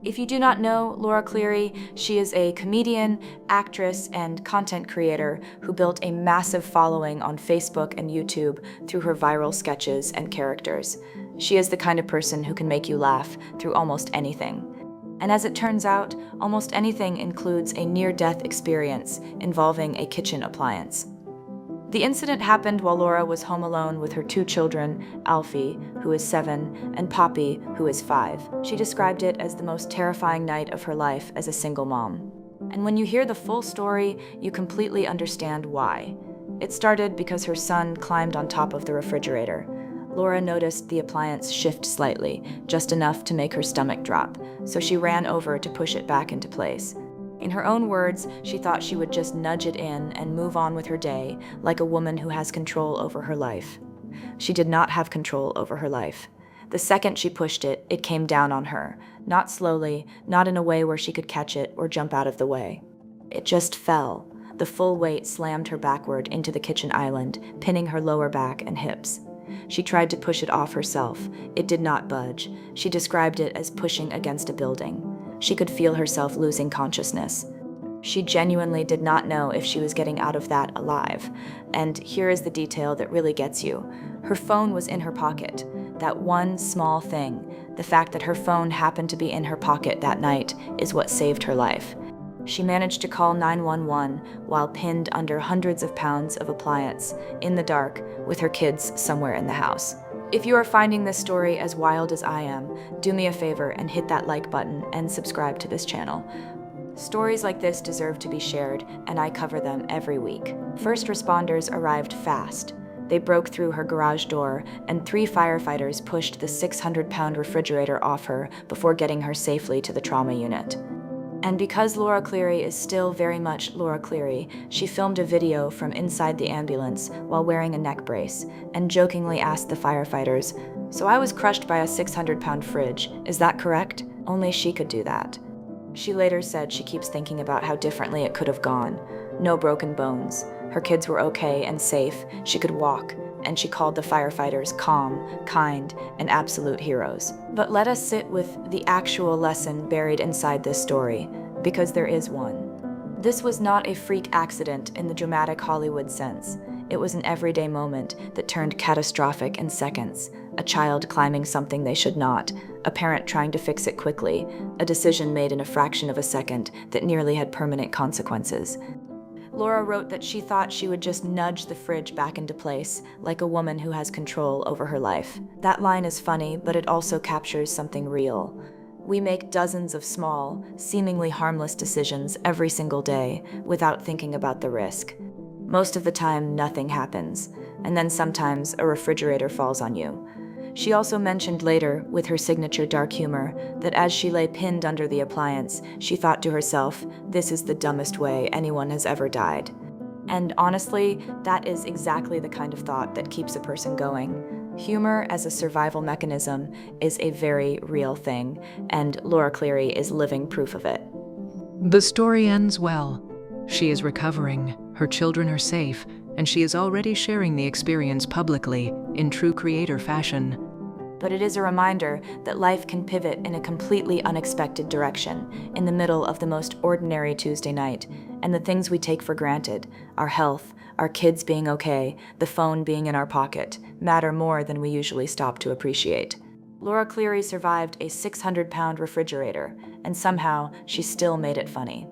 If you do not know Laura Clery, she is a comedian, actress, and content creator who built a massive following on Facebook and YouTube through her viral sketches and characters. She is the kind of person who can make you laugh through almost anything. And as it turns out, almost anything includes a near-death experience involving a kitchen appliance. The incident happened while Laura was home alone with her 2 children, Alfie, who is 7, and Poppy, who is 5. She described it as the most terrifying night of her life as a single mom. And when you hear the full story, you completely understand why. It started because her son climbed on top of the refrigerator. Laura noticed the appliance shift slightly, just enough to make her stomach drop, so she ran over to push it back into place. In her own words, she thought she would just nudge it in and move on with her day, like a woman who has control over her life. She did not have control over her life. The second she pushed it, it came down on her, not slowly, not in a way where she could catch it or jump out of the way. It just fell. The full weight slammed her backward into the kitchen island, pinning her lower back and hips. She tried to push it off herself. It did not budge. She described it as pushing against a building. She could feel herself losing consciousness. She genuinely did not know if she was getting out of that alive. And here is the detail that really gets you. Her phone was in her pocket. That one small thing, the fact that her phone happened to be in her pocket that night, is what saved her life. She managed to call 911 while pinned under hundreds of pounds of appliance, in the dark, with her kids somewhere in the house. If you are finding this story as wild as I am, do me a favor and hit that like button and subscribe to this channel. Stories like this deserve to be shared, and I cover them every week. First responders arrived fast. They broke through her garage door, and 3 firefighters pushed the 600-pound refrigerator off her before getting her safely to the trauma unit. And because Laura Clery is still very much Laura Clery, she filmed a video from inside the ambulance while wearing a neck brace, and jokingly asked the firefighters, "So I was crushed by a 600-pound fridge, is that correct?" Only she could do that. She later said she keeps thinking about how differently it could have gone. No broken bones. Her kids were okay and safe, she could walk, and she called the firefighters calm, kind, and absolute heroes. But let us sit with the actual lesson buried inside this story, because there is one. This was not a freak accident in the dramatic Hollywood sense. It was an everyday moment that turned catastrophic in seconds. A child climbing something they should not, a parent trying to fix it quickly, a decision made in a fraction of a second that nearly had permanent consequences. Laura wrote that she thought she would just nudge the fridge back into place, like a woman who has control over her life. That line is funny, but it also captures something real. We make dozens of small, seemingly harmless decisions every single day without thinking about the risk. Most of the time, nothing happens, and then sometimes a refrigerator falls on you. She also mentioned later, with her signature dark humor, that as she lay pinned under the appliance, she thought to herself, "This is the dumbest way anyone has ever died." And honestly, that is exactly the kind of thought that keeps a person going. Humor as a survival mechanism is a very real thing, and Laura Clery is living proof of it. The story ends well. She is recovering, her children are safe, and she is already sharing the experience publicly, in true creator fashion. But it is a reminder that life can pivot in a completely unexpected direction, in the middle of the most ordinary Tuesday night, and the things we take for granted, our health, our kids being okay, the phone being in our pocket, matter more than we usually stop to appreciate. Laura Clery survived a 600-pound refrigerator, and somehow she still made it funny.